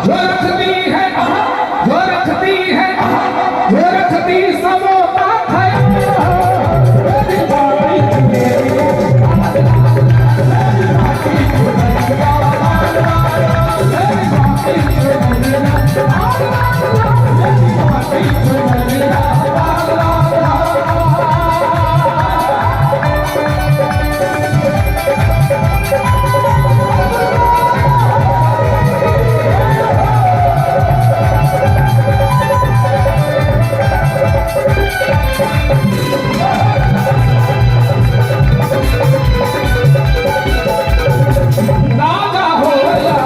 जो रखती है जो रखती है जो रखती सबोता खया मेरी बाई राजा हो या